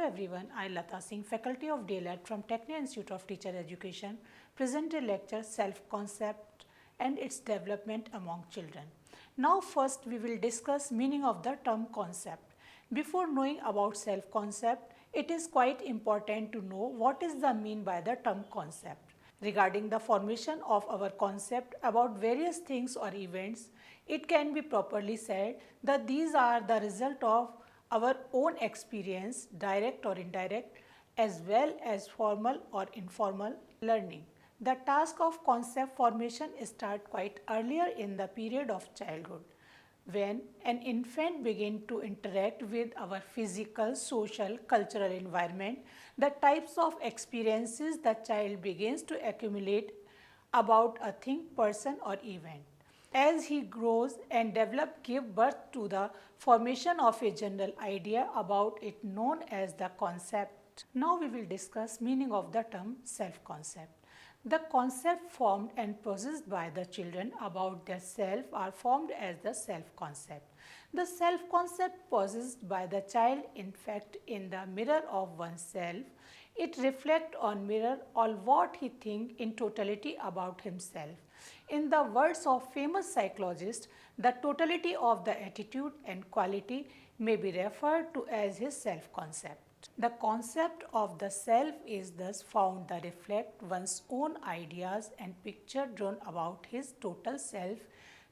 everyone, I Lata Singh, Faculty of DLED from Technical Institute of Teacher Education, present a lecture Self-Concept and its development among children. Now first we will discuss meaning of the term concept. Before knowing about self-concept, it is quite important to know what is the mean by the term concept. Regarding the formation of our concept about various things or events, it can be properly said that these are the result of our own experience, direct or indirect, as well as formal or informal learning. The task of concept formation starts quite earlier in the period of childhood, when an infant begins to interact with our physical, social, cultural environment. The types of experiences the child begins to accumulate about a thing, person or event. As he grows and develops, give birth to the formation of a general idea about it known as the concept. Now we will discuss meaning of the term self-concept. The concept formed and processed by the children about their self are formed as the self-concept. The self-concept possessed by the child, in fact, in the mirror of oneself, it reflects on mirror all what he thinks in totality about himself. In the words of famous psychologist, the totality of the attitude and quality may be referred to as his self-concept. The concept of the self is thus found to reflect one's own ideas and picture drawn about his total self,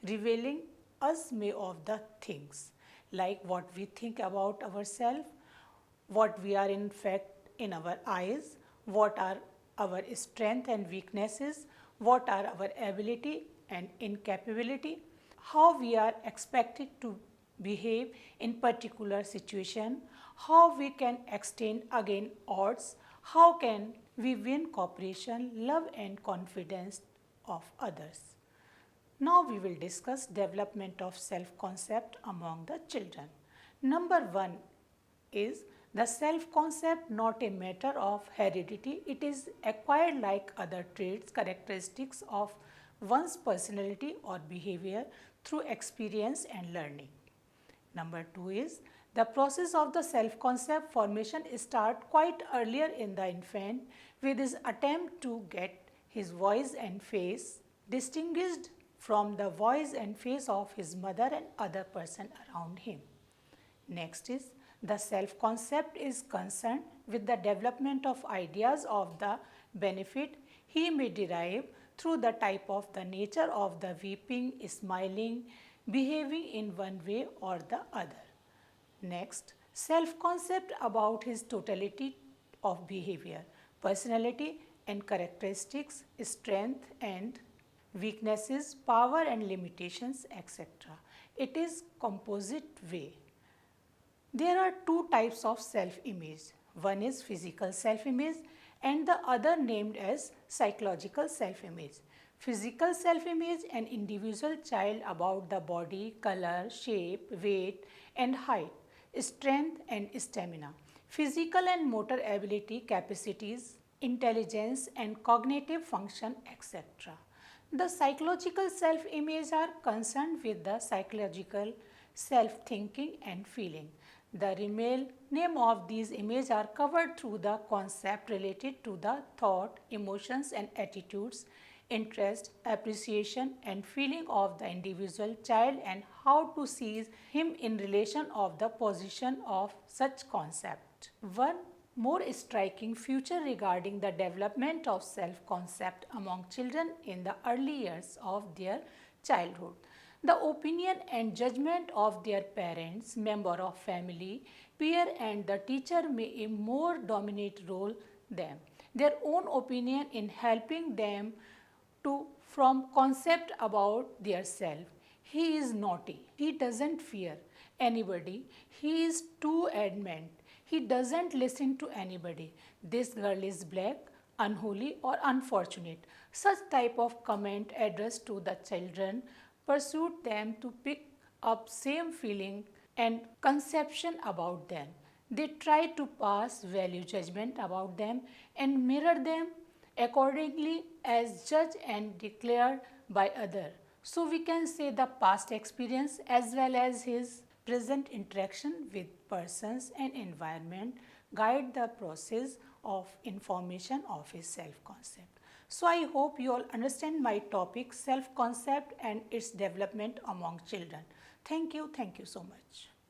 revealing us may of the things, like what we think about ourselves, what we are in fact in our eyes, what are our strengths and weaknesses, what are our ability and incapability, how we are expected to behave in particular situation, how we can extend against odds, how can we win cooperation, love and confidence of others. Now we will discuss development of self-concept among the children. Number 1 is the self-concept not a matter of heredity, it is acquired like other traits, characteristics of one's personality or behavior through experience and learning. Number 2 is the process of the self-concept formation starts quite earlier in the infant with his attempt to get his voice and face distinguished from the voice and face of his mother and other person around him. Next is the self-concept is concerned with the development of ideas of the benefit he may derive through the type of the nature of the weeping, smiling, behaving in one way or the other. Next, self-concept about his totality of behavior, personality and characteristics, strength and weaknesses, power and limitations, etc. It is composite way. There are two types of self-image. One is physical self-image and the other named as psychological self-image. Physical self-image, an individual child about the body, color, shape, weight and height, strength and stamina, physical and motor ability, capacities, intelligence and cognitive function, etc. The psychological self-image are concerned with the psychological self-thinking and feeling. The real name of these images are covered through the concept related to the thought, emotions and attitudes, interest, appreciation and feeling of the individual child and how to seize him in relation of the position of such concept. One more striking feature regarding the development of self-concept among children in the early years of their childhood. The opinion and judgment of their parents, member of family, peer and the teacher may a more dominant role them. Their own opinion in helping them to from concept about their self. He is naughty. He doesn't fear anybody. He is too adamant. He doesn't listen to anybody. This girl is black, unholy or unfortunate. Such type of comment addressed to the children pursued them to pick up same feeling and conception about them. They try to pass value judgment about them and mirror them accordingly as judged and declared by other. So we can say the past experience as well as his present interaction with persons and environment guide the process of information of his self-concept. So I hope you all understand my topic self-concept and its development among children. Thank you so much.